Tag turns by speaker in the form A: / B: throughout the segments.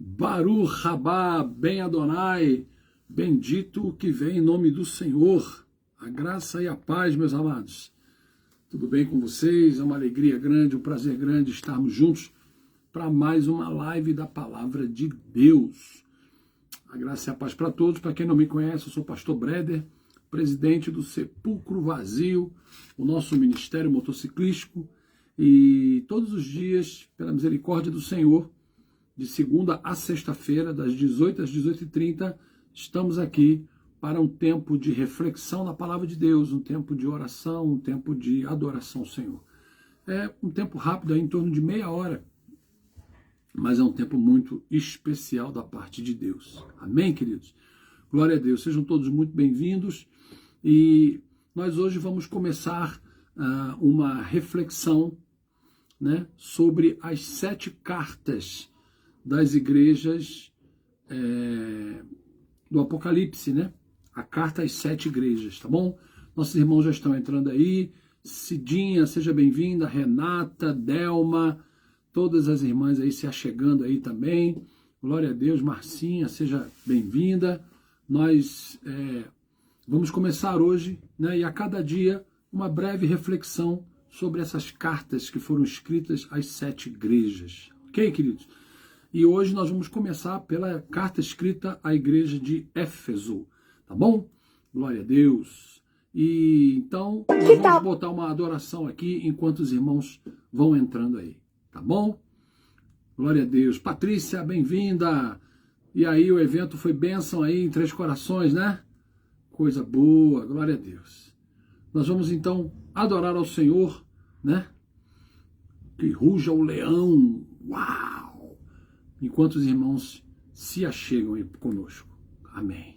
A: Baruch Rabá, Ben Adonai, bendito o que vem em nome do Senhor. A graça e a paz, meus amados. Tudo bem com vocês? É uma alegria grande, um prazer grande estarmos juntos para mais uma live da Palavra de Deus. A graça e a paz para todos. Para quem não me conhece, eu sou o pastor Breder, presidente do Sepulcro Vazio, o nosso ministério motociclístico. E todos os dias, pela misericórdia do Senhor, de segunda a sexta-feira, das 18 às 18h30, estamos aqui para um tempo de reflexão na Palavra de Deus, um tempo de oração, um tempo de adoração ao Senhor. É um tempo rápido, em torno de meia hora, mas é um tempo muito especial da parte de Deus. Amém, queridos? Glória a Deus. Sejam todos muito bem-vindos. E nós hoje vamos começar uma reflexão, né, sobre as 7 cartas das igrejas do Apocalipse, né? A carta às 7 igrejas, tá bom? Nossos irmãos já estão entrando aí. Cidinha, seja bem-vinda. Renata, Delma, todas as irmãs aí se achegando aí também. Glória a Deus. Marcinha, seja bem-vinda. Nós vamos começar hoje, né? E a cada dia uma breve reflexão sobre essas cartas que foram escritas às 7 igrejas. Ok, queridos? E hoje nós vamos começar pela carta escrita à igreja de Éfeso, tá bom? Glória a Deus. E então, nós vamos botar uma adoração aqui enquanto os irmãos vão entrando aí, tá bom? Glória a Deus. Patrícia, bem-vinda. E aí, o evento foi bênção aí em Três Corações, né? Coisa boa, glória a Deus. Nós vamos então adorar ao Senhor, né? Que ruja o leão. Uau! Enquanto os irmãos se achegam aí conosco. Amém.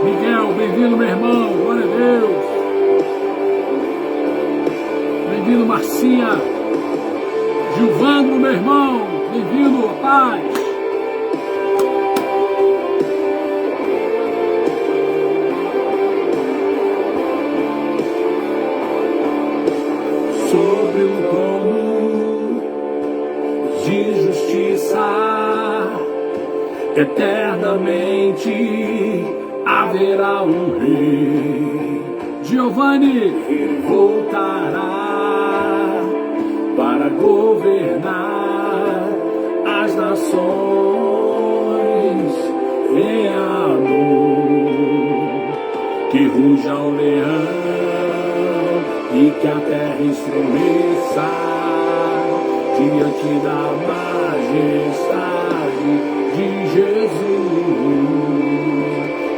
A: Miguel, bem-vindo, meu irmão. Glória a Deus. Bem-vindo, Marcinha. Gilvandro, meu irmão. Bem-vindo, a paz. Sobre o trono de justiça, eternamente haverá um rei. Giovanni, ele voltará para governar as nações em amor. Que ruja o leão e que a terra estremeça diante da majestade de Jesus.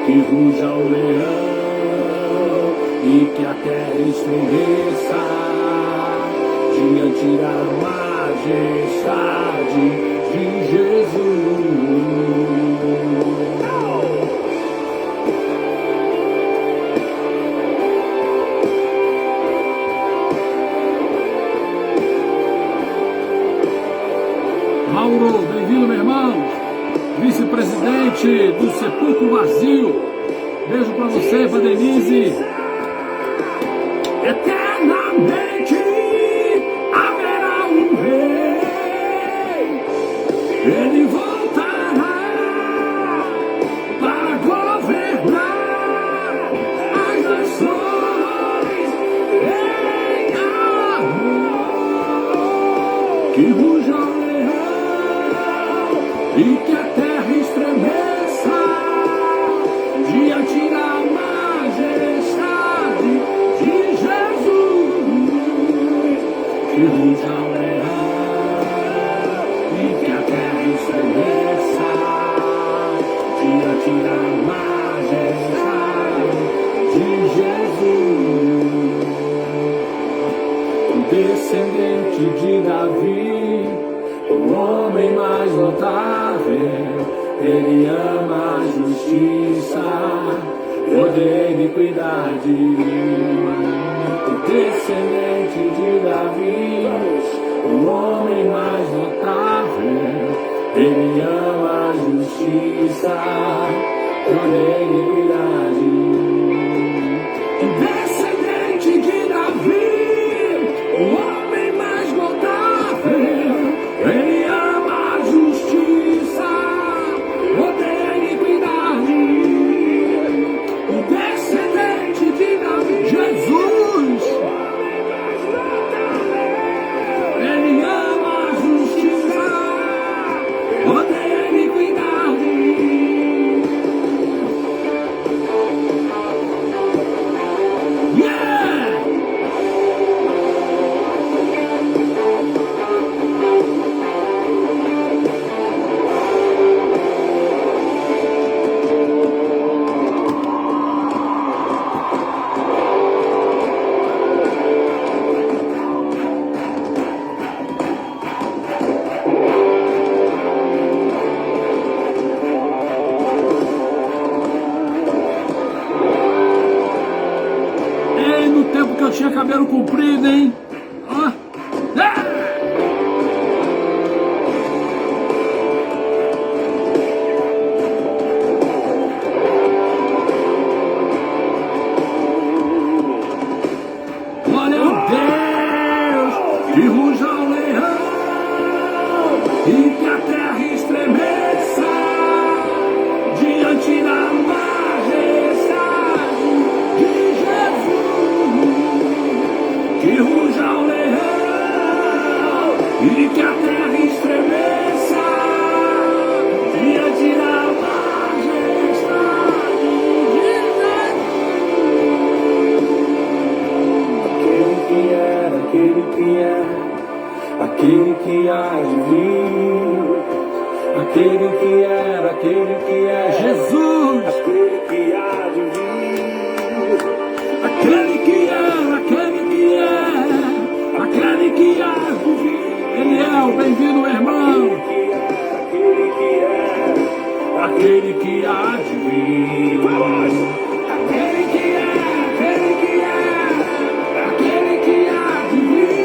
A: Que ruja o leão e que a terra estremeça diante da majestade de Jesus. Mauro, bem-vindo, meu irmão, vice-presidente do Sepulcro Vazio. Beijo pra você, pra Denise. Eternamente haverá um rei, ele voltará para governar as nações em amor. Que ruja o e que a terra estremeça diante da majestade de Jesus. Que ruja o leão e que a terra estremeça diante da majestade de Jesus. O descendente de Davi, o homem mais notável, ele ama a justiça, poder e equidade. O descendente de Davi, o homem mais notável, ele ama a justiça, poder e equidade. O descendente de Davi, tempo que eu tinha cabelo comprido, hein? Ó. Glória a Deus, que ruja o leão e que a terra estremeça diante da majestade de Jesus. Que ruja o leão e que a terra estremeça diante da majestade de Jesus. Aquele que há de vir, aquele que é Jesus, aquele que há de vir, aquele que é, aquele que há de vir. Ele é o bem-vindo, irmão. Aquele que há de vir. Aquele que é, aquele que é, aquele que há de vir.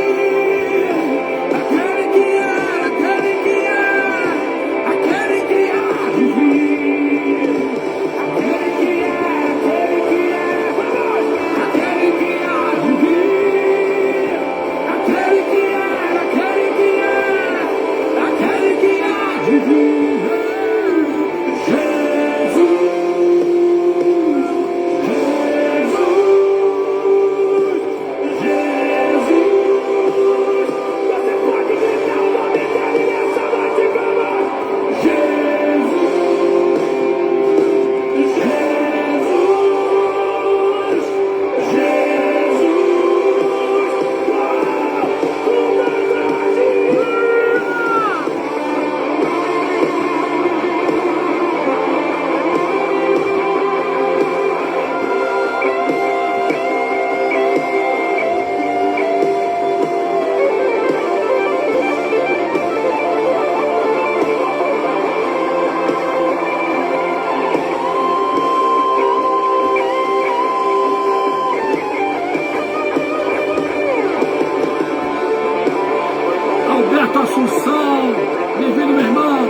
A: Assunção, bem-vindo, meu irmão.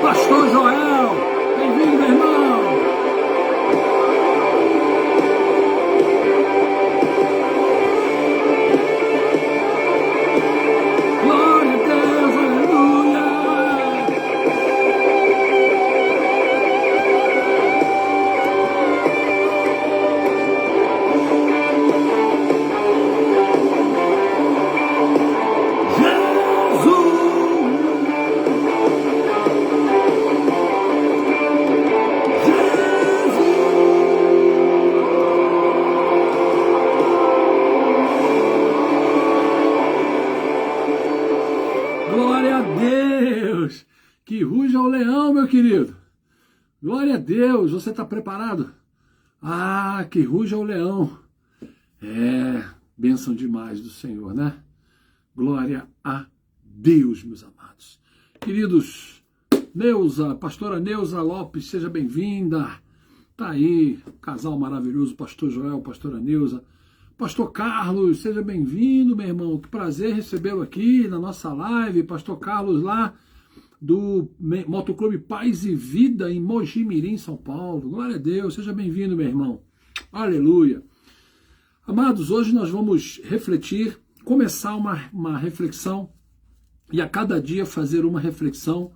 A: Pastor Joel, bem-vindo, meu irmão. Glória a Deus, aleluia. Glória a Deus, que ruja o leão, meu querido. Glória a Deus, você está preparado? Ah, que ruja o leão. É, bênção demais do Senhor, né? Glória a Deus, meus amados. Queridos, Neuza, pastora Neuza Lopes, seja bem-vinda. Tá aí, casal maravilhoso, pastor Joel, pastora Neuza. Pastor Carlos, seja bem-vindo, meu irmão. Que prazer recebê-lo aqui na nossa live. Pastor Carlos lá do Motoclube Paz e Vida em Mogi Mirim, São Paulo. Glória a Deus, seja bem-vindo, meu irmão. Aleluia. Amados, hoje nós vamos refletir, começar uma reflexão e a cada dia fazer uma reflexão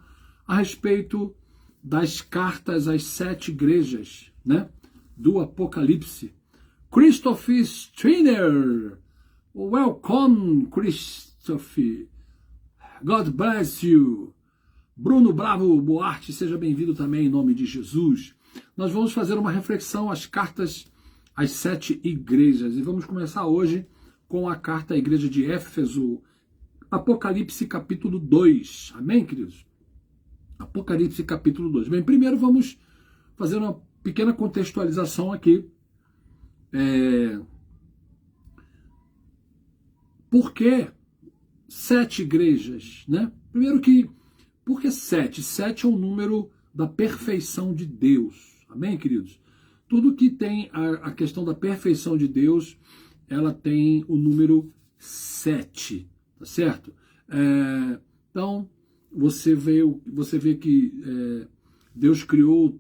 A: a respeito das cartas às 7 igrejas, né, do Apocalipse. Christopher Striner, welcome, Christopher. God bless you. Bruno Bravo Boarte, seja bem-vindo também em nome de Jesus. Nós vamos fazer uma reflexão às cartas às 7 igrejas e vamos começar hoje com a carta à igreja de Éfeso, Apocalipse capítulo 2. Amém, queridos? Apocalipse capítulo 2. Bem, primeiro vamos fazer uma pequena contextualização aqui. Por que 7 igrejas, né? Primeiro por que 7? 7 é o número da perfeição de Deus. Amém, queridos? Tudo que tem a questão da perfeição de Deus ela tem o número 7, tá certo? Então, você vê que Deus criou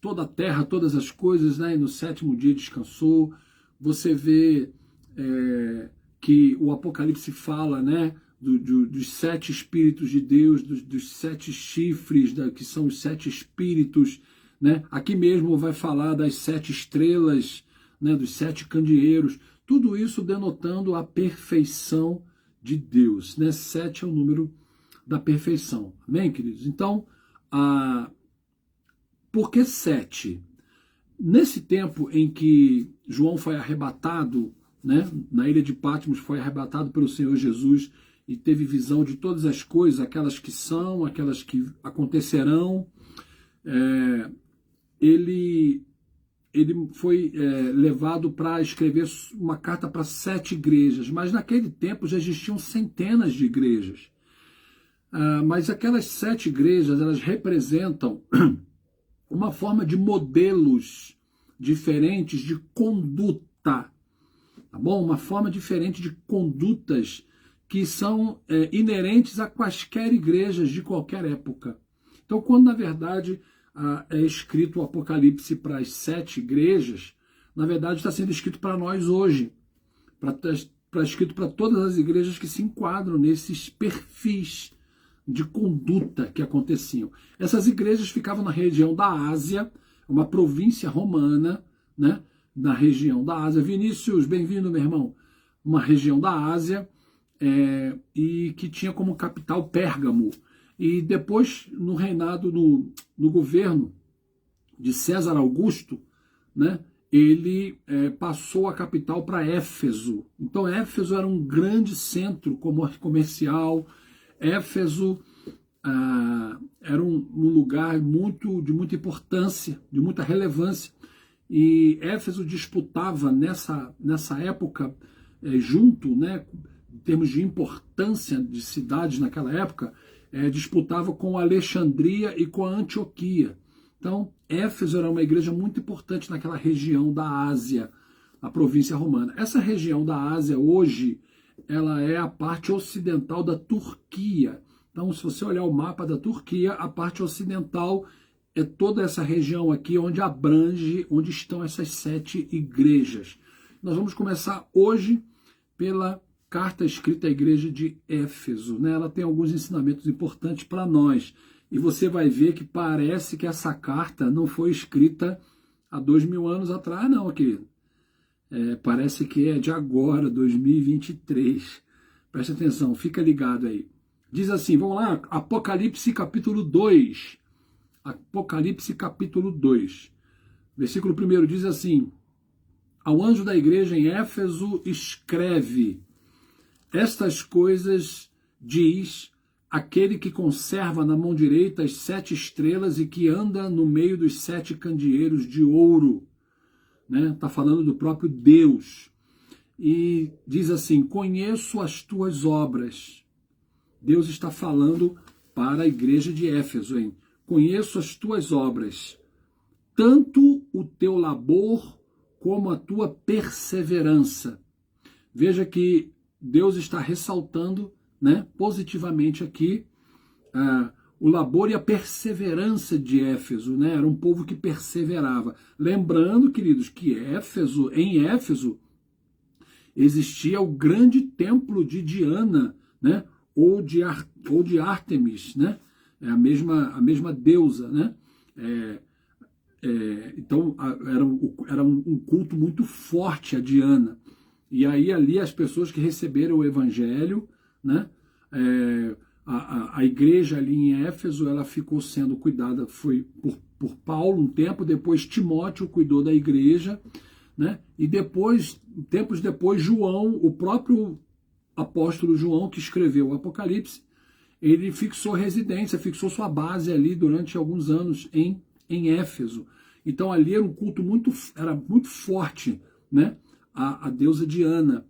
A: toda a terra, todas as coisas, né? E no sétimo dia descansou. Você vê que o Apocalipse fala, né? Dos 7 espíritos de Deus, dos 7 chifres, que são os 7 espíritos, né? Aqui mesmo vai falar das 7 estrelas, né? Dos 7 candeeiros. Tudo isso denotando a perfeição de Deus, né? 7 é o número da perfeição. Amém, queridos? Então, por que 7? Nesse tempo em que João foi arrebatado, né, na ilha de Patmos, foi arrebatado pelo Senhor Jesus e teve visão de todas as coisas, aquelas que são, aquelas que acontecerão, ele foi levado para escrever uma carta para 7 igrejas, mas naquele tempo já existiam centenas de igrejas. Mas aquelas 7 igrejas, elas representam uma forma de modelos diferentes de conduta, tá bom? Uma forma diferente de condutas que são inerentes a quaisquer igrejas de qualquer época. Então, quando na verdade é escrito o Apocalipse para as 7 igrejas, na verdade está sendo escrito para nós hoje, escrito para todas as igrejas que se enquadram nesses perfis de conduta que aconteciam. Essas igrejas ficavam na região da Ásia, uma província romana, né? Na região da Ásia. Vinícius, bem-vindo, meu irmão. Uma região da Ásia, e que tinha como capital Pérgamo. E depois, no reinado, no governo de César Augusto, né? Ele passou a capital para Éfeso. Então, Éfeso era um grande centro comercial. Éfeso era um lugar de muita importância, de muita relevância, e Éfeso disputava nessa época, junto, né, em termos de importância de cidades naquela época, disputava com Alexandria e com a Antioquia. Então, Éfeso era uma igreja muito importante naquela região da Ásia, a província romana. Essa região da Ásia hoje, ela é a parte ocidental da Turquia. Então, se você olhar o mapa da Turquia, a parte ocidental é toda essa região aqui onde estão essas 7 igrejas. Nós vamos começar hoje pela carta escrita à igreja de Éfeso, né? Ela tem alguns ensinamentos importantes para nós. E você vai ver que parece que essa carta não foi escrita há 2000 anos atrás, não, querido. Parece que é de agora, 2023. Preste atenção, fica ligado aí. Diz assim, vamos lá, Apocalipse capítulo 2. Apocalipse capítulo 2. Versículo 1 diz assim: ao anjo da igreja em Éfeso escreve: estas coisas diz aquele que conserva na mão direita as 7 estrelas e que anda no meio dos 7 candeeiros de ouro. Está falando do próprio Deus. E diz assim: conheço as tuas obras. Deus está falando para a igreja de Éfeso, hein? Conheço as tuas obras, tanto o teu labor como a tua perseverança. Veja que Deus está ressaltando, né, positivamente aqui o labor e a perseverança de Éfeso, né? Era um povo que perseverava. Lembrando, queridos, que em Éfeso existia o grande templo de Diana, né? ou de Ártemis, né? A mesma deusa, né? Então era um culto muito forte a Diana. E aí ali as pessoas que receberam o evangelho, né? A igreja ali em Éfeso, ela ficou sendo cuidada, foi por Paulo um tempo, depois Timóteo cuidou da igreja, né? E depois, tempos depois, João, o próprio apóstolo João, que escreveu o Apocalipse, ele fixou residência, fixou sua base ali durante alguns anos em Éfeso. Então ali era um culto muito forte, né? A deusa Diana.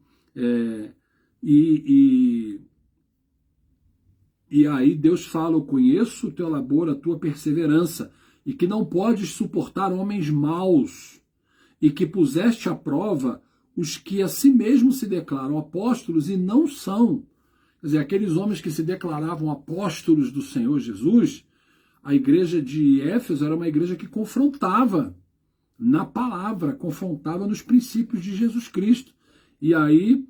A: E aí Deus fala: eu conheço o teu labor, a tua perseverança, e que não podes suportar homens maus, e que puseste à prova os que a si mesmos se declaram apóstolos e não são. Quer dizer, aqueles homens que se declaravam apóstolos do Senhor Jesus, a igreja de Éfeso era uma igreja que confrontava na palavra, confrontava nos princípios de Jesus Cristo. E aí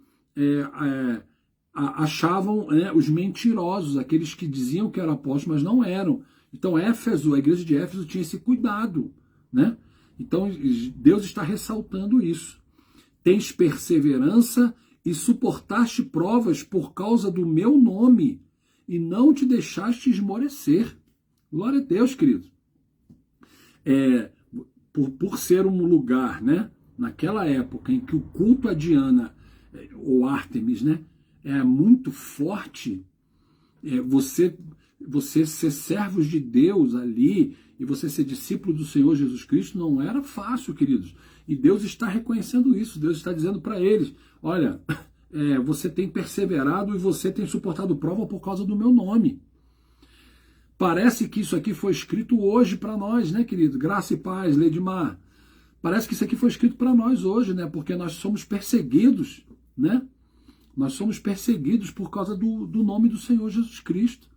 A: achavam, né, os mentirosos, aqueles que diziam que eram apóstolos, mas não eram. Então Éfeso, a igreja de Éfeso tinha esse cuidado, né? Então Deus está ressaltando isso. Tens perseverança e suportaste provas por causa do meu nome e não te deixaste esmorecer. Glória a Deus, querido. Por ser um lugar, né, naquela época em que o culto a Diana, ou Ártemis, né, é muito forte, você ser servos de Deus ali e você ser discípulo do Senhor Jesus Cristo não era fácil, queridos. E Deus está reconhecendo isso. Deus está dizendo para eles, olha, você tem perseverado e você tem suportado prova por causa do meu nome. Parece que isso aqui foi escrito hoje para nós, né, querido? Graça e paz, Leidmar. Parece que isso aqui foi escrito para nós hoje, né? Porque nós somos perseguidos, né? Nós somos perseguidos por causa do nome do Senhor Jesus Cristo,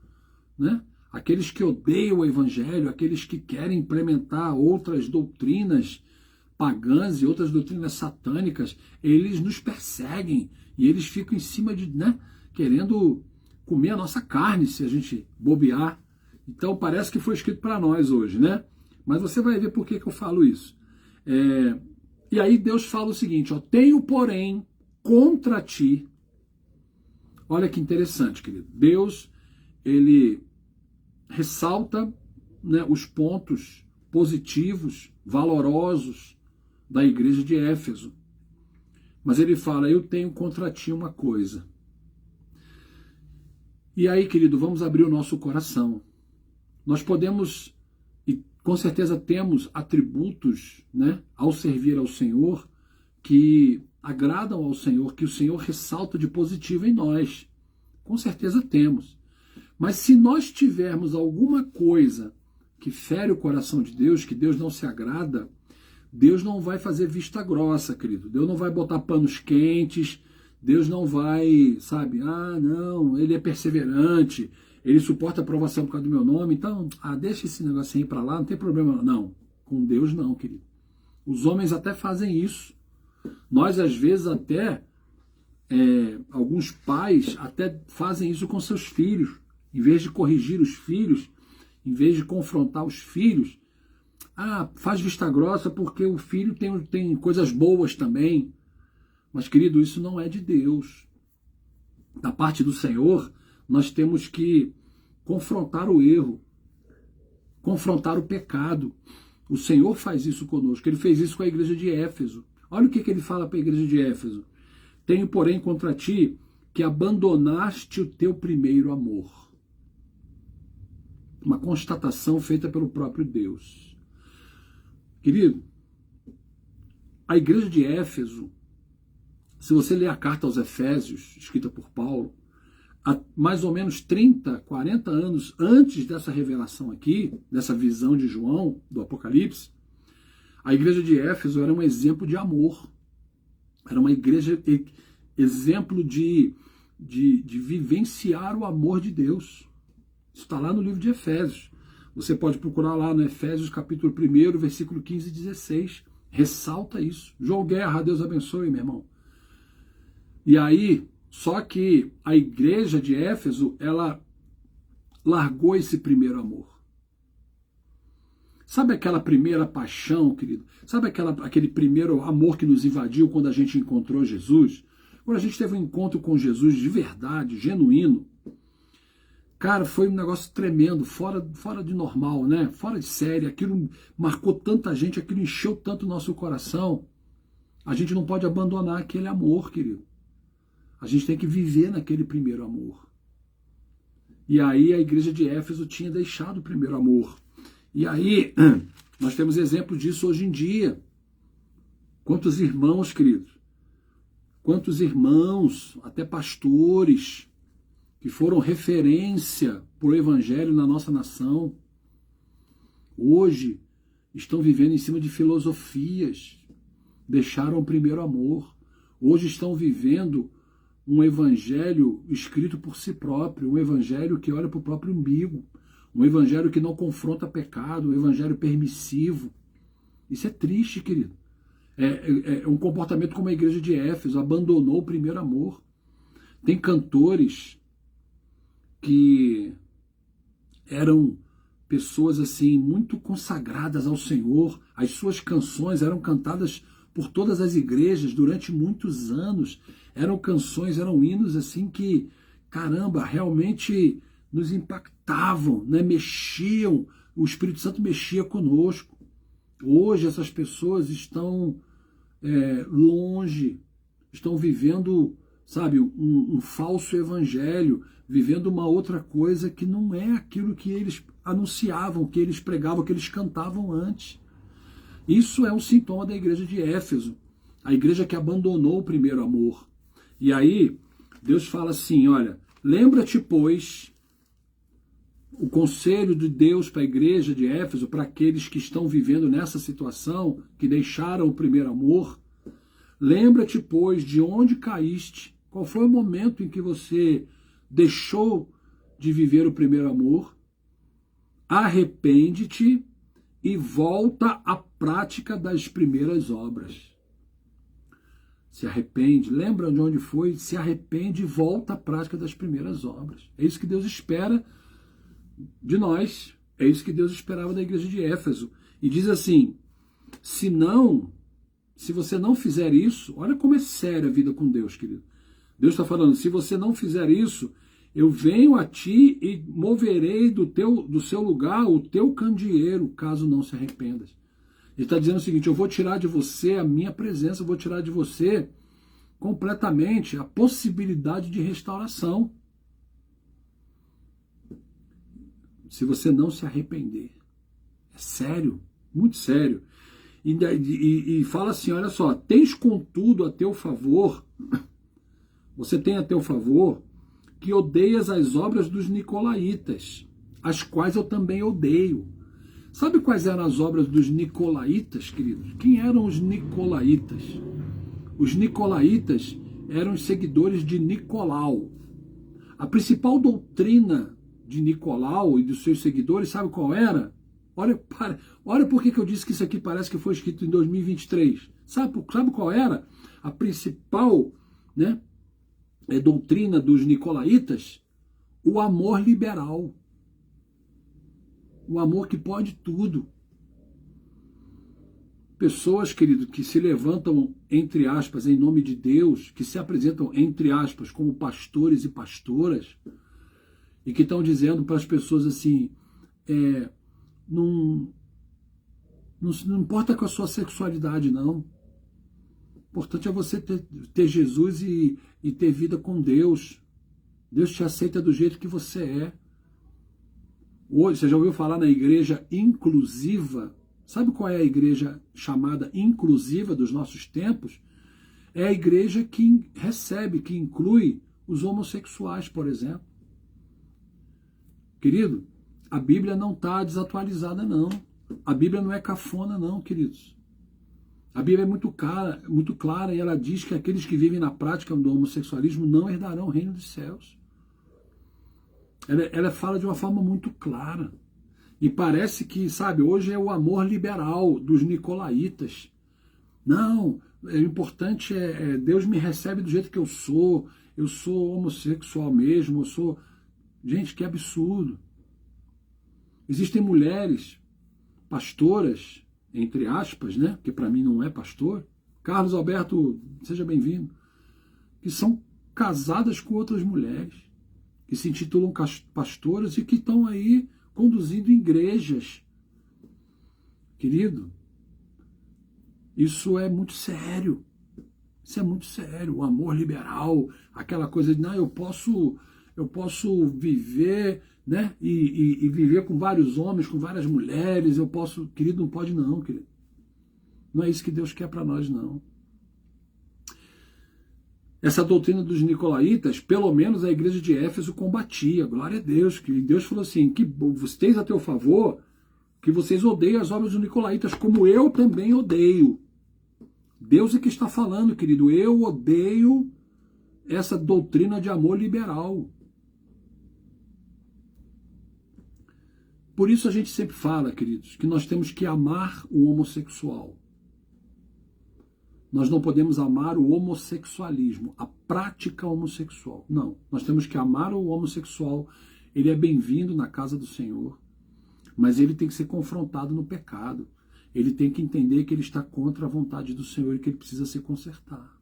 A: né? Aqueles que odeiam o evangelho, aqueles que querem implementar outras doutrinas pagãs e outras doutrinas satânicas, eles nos perseguem e eles ficam em cima de, né, querendo comer a nossa carne se a gente bobear. Então parece que foi escrito para nós hoje, né? Mas você vai ver por que eu falo isso. E aí Deus fala o seguinte, ó, tenho porém contra ti. Olha que interessante, querido. Deus, ele ressalta, né, os pontos positivos, valorosos da igreja de Éfeso. Mas ele fala, eu tenho contra ti uma coisa. E aí, querido, vamos abrir o nosso coração. Nós podemos, e com certeza temos atributos, né, ao servir ao Senhor, que agradam ao Senhor, que o Senhor ressalta de positivo em nós. Com certeza temos. Mas se nós tivermos alguma coisa que fere o coração de Deus, que Deus não se agrada, Deus não vai fazer vista grossa, querido. Deus não vai botar panos quentes, Deus não vai, sabe, não, ele é perseverante, ele suporta a aprovação por causa do meu nome, então, deixa esse negocinho aí para lá, não tem problema. Não, com Deus não, querido. Os homens até fazem isso. Nós, às vezes, até, alguns pais até fazem isso com seus filhos. Em vez de corrigir os filhos, em vez de confrontar os filhos, faz vista grossa porque o filho tem coisas boas também. Mas, querido, isso não é de Deus. Da parte do Senhor, nós temos que confrontar o erro, confrontar o pecado. O Senhor faz isso conosco. Ele fez isso com a igreja de Éfeso. Olha o que ele fala para a igreja de Éfeso. Tenho, porém, contra ti que abandonaste o teu primeiro amor. Uma constatação feita pelo próprio Deus. Querido, a igreja de Éfeso, se você ler a carta aos Efésios, escrita por Paulo, há mais ou menos 30, 40 anos antes dessa revelação aqui, dessa visão de João, do Apocalipse, a igreja de Éfeso era um exemplo de amor. Era uma igreja, exemplo de vivenciar o amor de Deus. Isso está lá no livro de Efésios. Você pode procurar lá no Efésios capítulo 1, versículo 15 e 16. Ressalta isso. João Guerra, Deus abençoe, meu irmão. E aí, só que a igreja de Éfeso, ela largou esse primeiro amor. Sabe aquela primeira paixão, querido? Sabe aquele primeiro amor que nos invadiu quando a gente encontrou Jesus? Quando a gente teve um encontro com Jesus de verdade, genuíno. Cara, foi um negócio tremendo, fora de normal, né? Fora de série. Aquilo marcou tanta gente, aquilo encheu tanto o nosso coração. A gente não pode abandonar aquele amor, querido. A gente tem que viver naquele primeiro amor. E aí a igreja de Éfeso tinha deixado o primeiro amor. E aí nós temos exemplo disso hoje em dia. Quantos irmãos, queridos? Quantos irmãos, até pastores, que foram referência para o evangelho na nossa nação, hoje estão vivendo em cima de filosofias, deixaram o primeiro amor. hoje estão vivendo um evangelho escrito por si próprio, um evangelho que olha para o próprio umbigo, um evangelho que não confronta pecado, um evangelho permissivo. Isso é triste, querido. É um comportamento como a igreja de Éfeso, abandonou o primeiro amor. Tem cantores que eram pessoas assim muito consagradas ao Senhor, as suas canções eram cantadas por todas as igrejas durante muitos anos, eram canções, eram hinos assim que, caramba, realmente nos impactavam, né? Mexiam, o Espírito Santo mexia conosco. Hoje essas pessoas estão longe, estão vivendo, sabe, um falso evangelho, vivendo uma outra coisa que não é aquilo que eles anunciavam, que eles pregavam, que eles cantavam antes. Isso é um sintoma da igreja de Éfeso, a igreja que abandonou o primeiro amor. E aí, Deus fala assim, olha, lembra-te, pois, o conselho de Deus para a igreja de Éfeso, para aqueles que estão vivendo nessa situação, que deixaram o primeiro amor, lembra-te, pois, de onde caíste, qual foi o momento em que você deixou de viver o primeiro amor, arrepende-te e volta à prática das primeiras obras. Se arrepende, lembra de onde foi, se arrepende e volta à prática das primeiras obras. É isso que Deus espera de nós, é isso que Deus esperava da igreja de Éfeso. E diz assim, se você não fizer isso, olha como é séria a vida com Deus, querido. Deus está falando, se você não fizer isso, eu venho a ti e moverei do seu lugar o teu candeeiro, caso não se arrependas. Ele está dizendo o seguinte, eu vou tirar de você a minha presença, eu vou tirar de você completamente a possibilidade de restauração. Se você não se arrepender. É sério, muito sério. E fala assim, olha só, tens contudo a teu favor, você tem a teu favor, que odeias as obras dos nicolaítas, as quais eu também odeio. Sabe quais eram as obras dos nicolaítas, queridos? Quem eram os nicolaítas? Os nicolaítas eram os seguidores de Nicolau. A principal doutrina de Nicolau e dos seus seguidores, sabe qual era? Olha por que eu disse que isso aqui parece que foi escrito em 2023. Sabe qual era? A principal, né, doutrina dos nicolaítas? O amor liberal. O amor que pode tudo. Pessoas, querido, que se levantam, entre aspas, em nome de Deus, que se apresentam, entre aspas, como pastores e pastoras, e que estão dizendo para as pessoas assim, não importa com a sua sexualidade, não. O importante é você ter Jesus e ter vida com Deus. Deus te aceita do jeito que você é. Hoje, você já ouviu falar na igreja inclusiva? Sabe qual é a igreja chamada inclusiva dos nossos tempos? É a igreja que recebe, que inclui os homossexuais, por exemplo. Querido, a Bíblia não está desatualizada, não. A Bíblia não é cafona, não, queridos. A Bíblia é muito clara e ela diz que aqueles que vivem na prática do homossexualismo não herdarão o reino dos céus. Ela fala de uma forma muito clara. E parece que, sabe, hoje é o amor liberal dos nicolaítas. Não, o importante Deus me recebe do jeito que eu sou homossexual mesmo, eu sou... Gente, que absurdo. Existem mulheres, pastoras, entre aspas, né? Porque para mim não é pastor. Carlos Alberto, seja bem-vindo. Que são casadas com outras mulheres, que se intitulam pastoras e que estão aí conduzindo igrejas. Querido, isso é muito sério. Isso é muito sério. O amor liberal, aquela coisa de, não, eu posso viver, né, e viver com vários homens, com várias mulheres, eu posso... Querido, não pode não, querido. Não é isso que Deus quer para nós, não. Essa doutrina dos nicolaítas, pelo menos a igreja de Éfeso combatia, glória a Deus, que Deus falou assim, que vocês a teu favor, que vocês odeiam as obras dos nicolaítas, como eu também odeio. Deus é que está falando, querido. Eu odeio essa doutrina de amor liberal. Por isso a gente sempre fala, queridos, que nós temos que amar o homossexual. Nós não podemos amar o homossexualismo, a prática homossexual. Não, nós temos que amar o homossexual. Ele é bem-vindo na casa do Senhor, mas ele tem que ser confrontado no pecado. Ele tem que entender que ele está contra a vontade do Senhor e que ele precisa se consertar.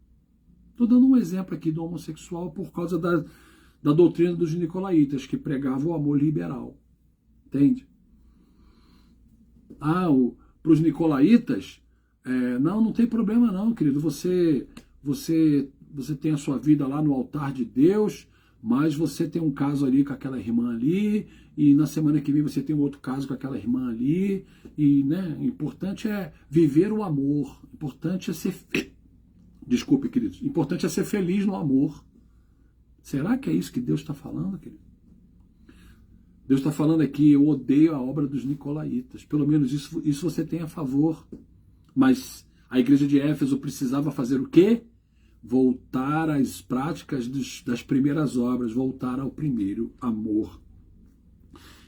A: Estou dando um exemplo aqui do homossexual por causa da doutrina dos nicolaítas, que pregavam o amor liberal. Entende? Para os nicolaítas, não tem problema não, querido. Você tem a sua vida lá no altar de Deus, mas você tem um caso ali com aquela irmã ali, e na semana que vem você tem um outro caso com aquela irmã ali, e né, o importante é viver o amor, o importante é ser... Desculpe, queridos, o importante é ser feliz no amor. Será que é isso que Deus está falando, querido? Deus está falando aqui, eu odeio a obra dos nicolaítas, pelo menos isso você tem a favor. Mas a igreja de Éfeso precisava fazer o quê? Voltar às práticas das primeiras obras, voltar ao primeiro amor.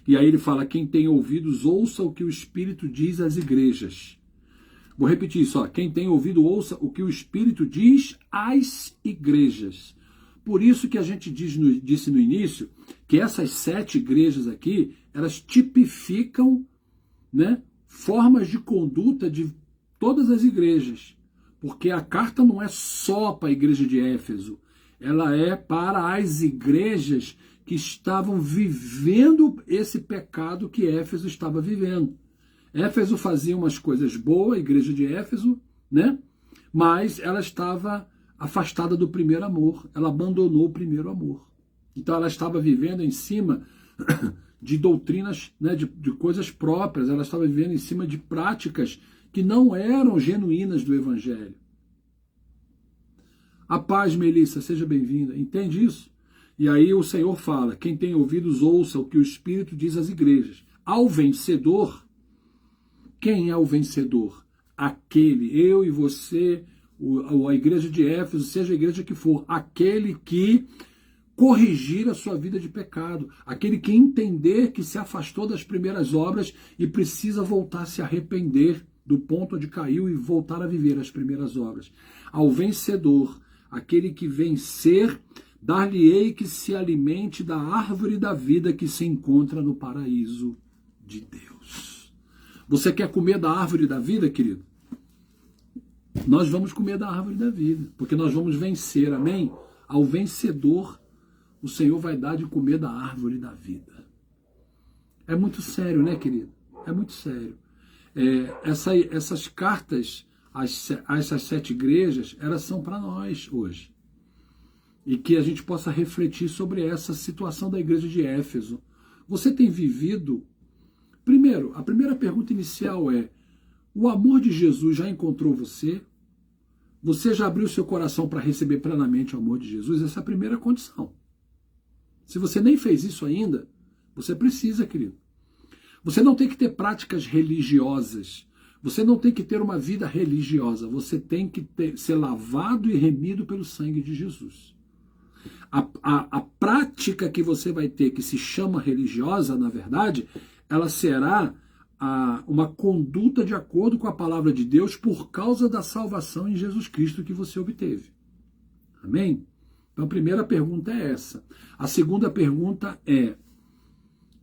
A: E aí ele fala, quem tem ouvidos, ouça o que o Espírito diz às igrejas. Vou repetir isso, ó. Quem tem ouvido, ouça o que o Espírito diz às igrejas. Por isso que a gente disse no início que essas 7 igrejas aqui, elas tipificam, né, formas de conduta de todas as igrejas. Porque a carta não é só para a igreja de Éfeso, ela é para as igrejas que estavam vivendo esse pecado que Éfeso estava vivendo. Éfeso fazia umas coisas boas, a igreja de Éfeso, né? Mas ela estava afastada do primeiro amor, ela abandonou o primeiro amor. Então ela estava vivendo em cima de doutrinas, né, de coisas próprias, ela estava vivendo em cima de práticas que não eram genuínas do Evangelho. A paz, Melissa, seja bem-vinda. Entende isso? E aí o Senhor fala, quem tem ouvidos ouça o que o Espírito diz às igrejas. Ao vencedor, quem é o vencedor? Aquele, eu e você, a igreja de Éfeso, seja a igreja que for, aquele que corrigir a sua vida de pecado, aquele que entender que se afastou das primeiras obras e precisa voltar a se arrepender do ponto onde caiu e voltar a viver as primeiras obras. Ao vencedor, aquele que vencer, dar-lhe-ei que se alimente da árvore da vida que se encontra no paraíso de Deus. Você quer comer da árvore da vida, querido? Nós vamos comer da árvore da vida, porque nós vamos vencer, amém? Ao vencedor, o Senhor vai dar de comer da árvore da vida. É muito sério, né, querido? É muito sério. Essas cartas a essas 7 igrejas, elas são para nós hoje. E que a gente possa refletir sobre essa situação da igreja de Éfeso. Você tem vivido... Primeiro, a primeira pergunta inicial é, o amor de Jesus já encontrou você? Você já abriu seu coração para receber plenamente o amor de Jesus? Essa é a primeira condição. Se você nem fez isso ainda, você precisa, querido. Você não tem que ter práticas religiosas. Você não tem que ter uma vida religiosa. Você tem que ser lavado e remido pelo sangue de Jesus. A prática que você vai ter, que se chama religiosa, na verdade, ela será uma conduta de acordo com a palavra de Deus por causa da salvação em Jesus Cristo que você obteve. Amém? Então a primeira pergunta é essa. A segunda pergunta é,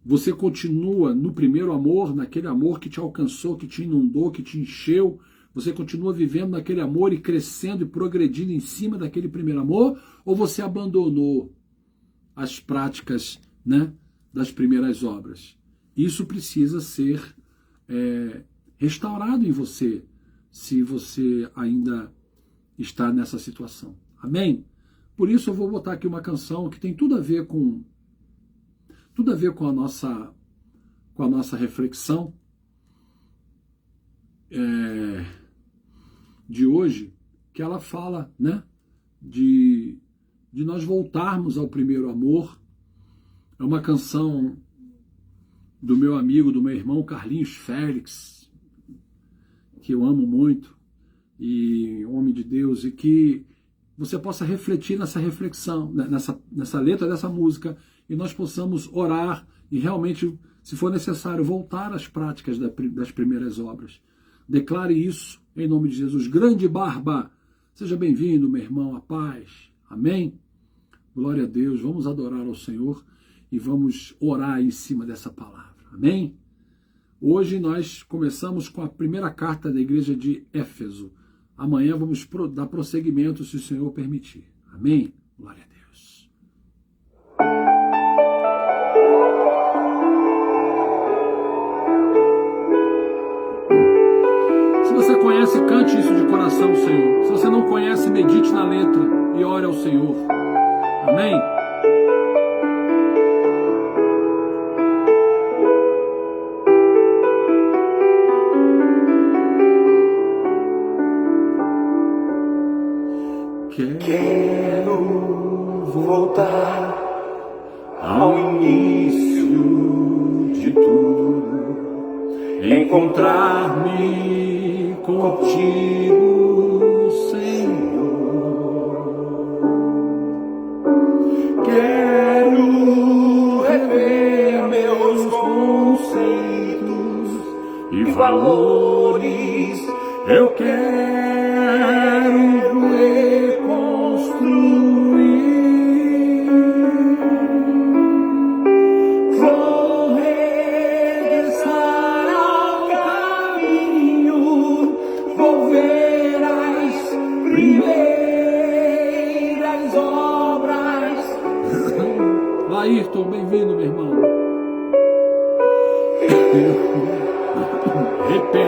A: você continua no primeiro amor, naquele amor que te alcançou, que te inundou, que te encheu? Você continua vivendo naquele amor e crescendo e progredindo em cima daquele primeiro amor? Ou você abandonou as práticas, né, das primeiras obras? Isso precisa ser restaurado em você, se você ainda está nessa situação. Amém? Por isso eu vou botar aqui uma canção que tem tudo a ver com a nossa reflexão de hoje, que ela fala, né, de nós voltarmos ao primeiro amor. É uma canção do meu amigo, do meu irmão Carlinhos Félix, que eu amo muito, e homem de Deus, e que você possa refletir nessa reflexão, nessa letra dessa música, e nós possamos orar e realmente, se for necessário, voltar às práticas das primeiras obras. Declare isso em nome de Jesus. Grande Barba, seja bem-vindo, meu irmão, a paz. Amém? Glória a Deus. Vamos adorar ao Senhor e vamos orar em cima dessa palavra. Amém? Hoje nós começamos com a primeira carta da igreja de Éfeso. Amanhã vamos dar prosseguimento, se o Senhor permitir. Amém? Glória a Deus. Se você conhece, cante isso de coração, Senhor. Se você não conhece, medite na letra e ore ao Senhor. Amém?
B: Quero voltar ao início de tudo, encontrar-me contigo, Senhor. Quero rever meus conceitos e valores. Eu quero vou regressar ao caminho, vou ver as primeiras obras.
A: Ayrton, bem-vindo, meu irmão.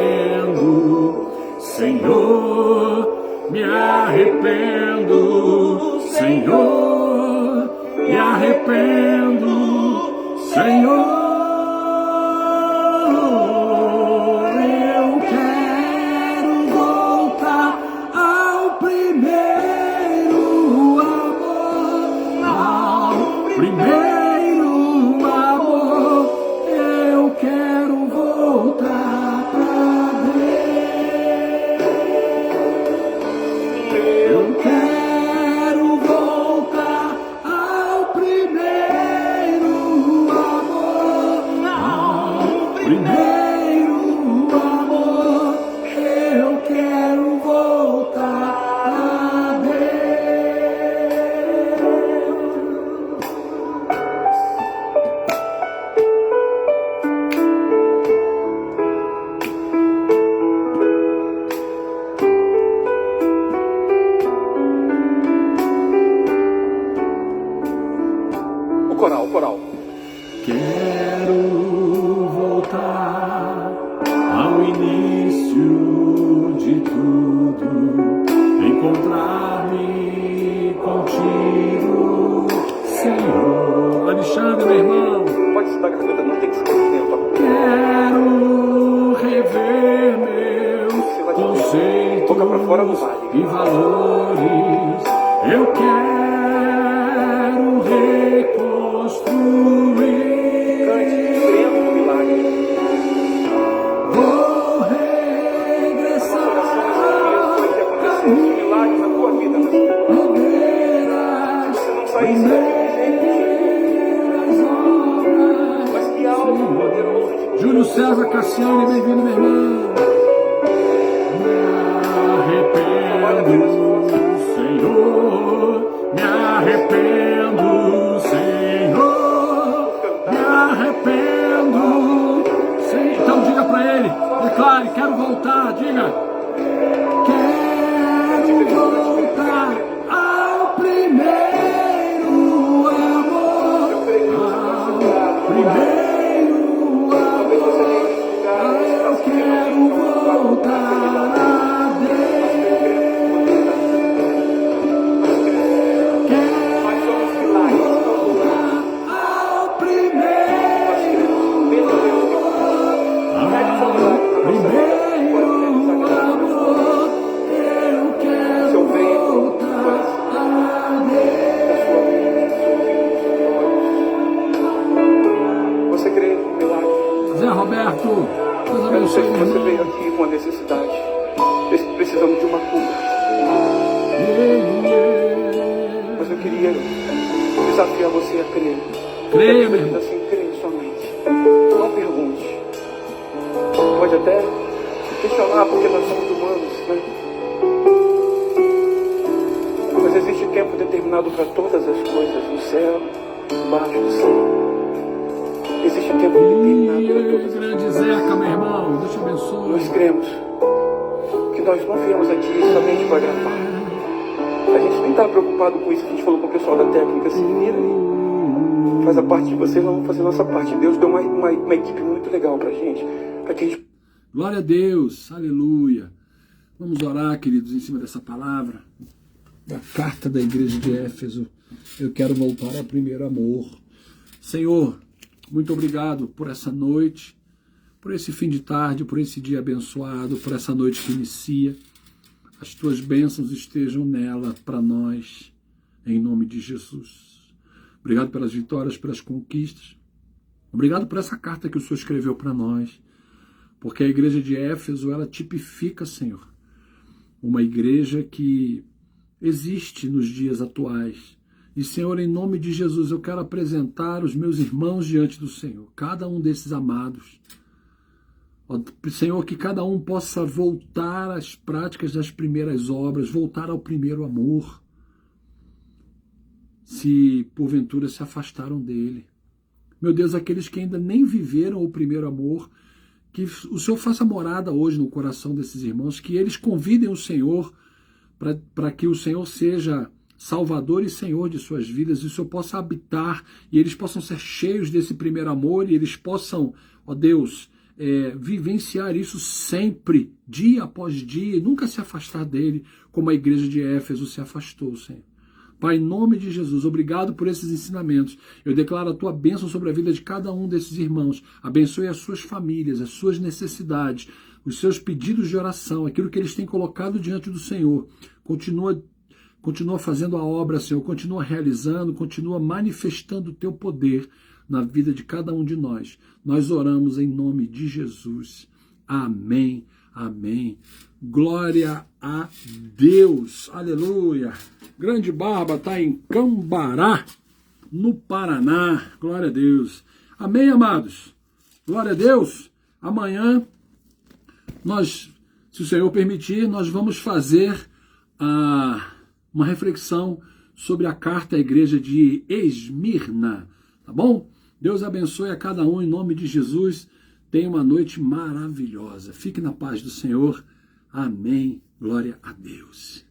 A: Arrependo, Senhor, me arrependo, Senhor, me arrependo, Senhor. Eu quero voltar ao primeiro amor, ao primeiro amor. Eu quero voltar pra Deus. Eu quero voltar ao primeiro amor, ao primeiro amor. Eu quero voltar a Deus.
B: O coral.
A: Quero voltar ao início de tudo, encontrar-me contigo, Senhor. Alexandre, meu irmão.
B: Pode se dar garganta, não tem que ser muito tempo.
A: Quero rever meus conceitos
B: Toca pra fora do vale.
A: e valores. Eu quero reconstruir.
B: Cante, crendo no milagre.
A: Vou regressar
B: Nosso coração foi que aconteceu um milagre na tua vida. Você não saísse daquele jeito, mas que algo poderoso de Deus.
A: Júlio César Cassiane, bem-vindo, meu irmão. Me arrependo, Senhor. Me arrependo, Senhor. Me arrependo, Senhor. Então diga pra ele, declare, quero voltar, diga. Quero voltar ao primeiro amor, ao primeiro amor. Eu quero voltar a Deus. Quero voltar ao primeiro amor, ao primeiro amor. Eu quero voltar a Deus.
B: Você crê no milagre?
A: Zé Roberto, Deus
B: Eu não sei
A: abençoe,
B: se
A: meu
B: você veio
A: irmão.
B: aqui com a necessidade. precisamos de uma cura. Mas eu queria desafiar você a crer.
A: Creia, meu
B: Ainda
A: irmão.
B: assim, creia somente. Não pergunte. Pode até questionar porque nós somos humanos, né? Mas existe tempo determinado para todas as coisas, no céu, embaixo do céu. Existe tempo determinado para todas as
A: Grande
B: coisas.
A: Zeca, meu irmão. Deus te abençoe.
B: Nós cremos que nós não viemos aqui somente para gravar. A gente nem está preocupado com isso. A gente falou com o pessoal da técnica, se vira aí. Faz a parte de vocês, nós vamos fazer a nossa parte. Deus deu uma equipe muito legal para a gente gente.
A: Glória a Deus, aleluia. Vamos orar, queridos, em cima dessa palavra, da carta da igreja de Éfeso. Eu quero voltar ao primeiro amor. Senhor, muito obrigado por essa noite, por esse fim de tarde, por esse dia abençoado, por essa noite que inicia. As tuas bênçãos estejam nela para nós, em nome de Jesus. Obrigado pelas vitórias, pelas conquistas. Obrigado por essa carta que o Senhor escreveu para nós. Porque a igreja de Éfeso, ela tipifica, Senhor, uma igreja que existe nos dias atuais. E, Senhor, em nome de Jesus, eu quero apresentar os meus irmãos diante do Senhor, cada um desses amados. Ó, Senhor, que cada um possa voltar às práticas das primeiras obras, voltar ao primeiro amor, se porventura se afastaram dele. Meu Deus, aqueles que ainda nem viveram o primeiro amor, que o Senhor faça morada hoje no coração desses irmãos, que eles convidem o Senhor para que o Senhor seja Salvador e Senhor de suas vidas, e o Senhor possa habitar, e eles possam ser cheios desse primeiro amor, e eles possam, ó Deus, vivenciar isso sempre, dia após dia, e nunca se afastar dele, como a igreja de Éfeso se afastou, Senhor. Pai, em nome de Jesus, obrigado por esses ensinamentos. Eu declaro a tua bênção sobre a vida de cada um desses irmãos. Abençoe as suas famílias, as suas necessidades, os seus pedidos de oração, aquilo que eles têm colocado diante do Senhor. Continua fazendo a obra, Senhor, continua realizando, continua manifestando o teu poder na vida de cada um de nós. Nós oramos em nome de Jesus. Amém, amém. Glória a Deus. Aleluia. Grande Barba está em Cambará, no Paraná. Glória a Deus. Amém, amados. Glória a Deus. Amanhã, se o Senhor permitir, nós vamos fazer uma reflexão sobre a carta à igreja de Esmirna. Tá bom? Deus abençoe a cada um em nome de Jesus. Tenha uma noite maravilhosa. Fique na paz do Senhor. Amém. Glória a Deus.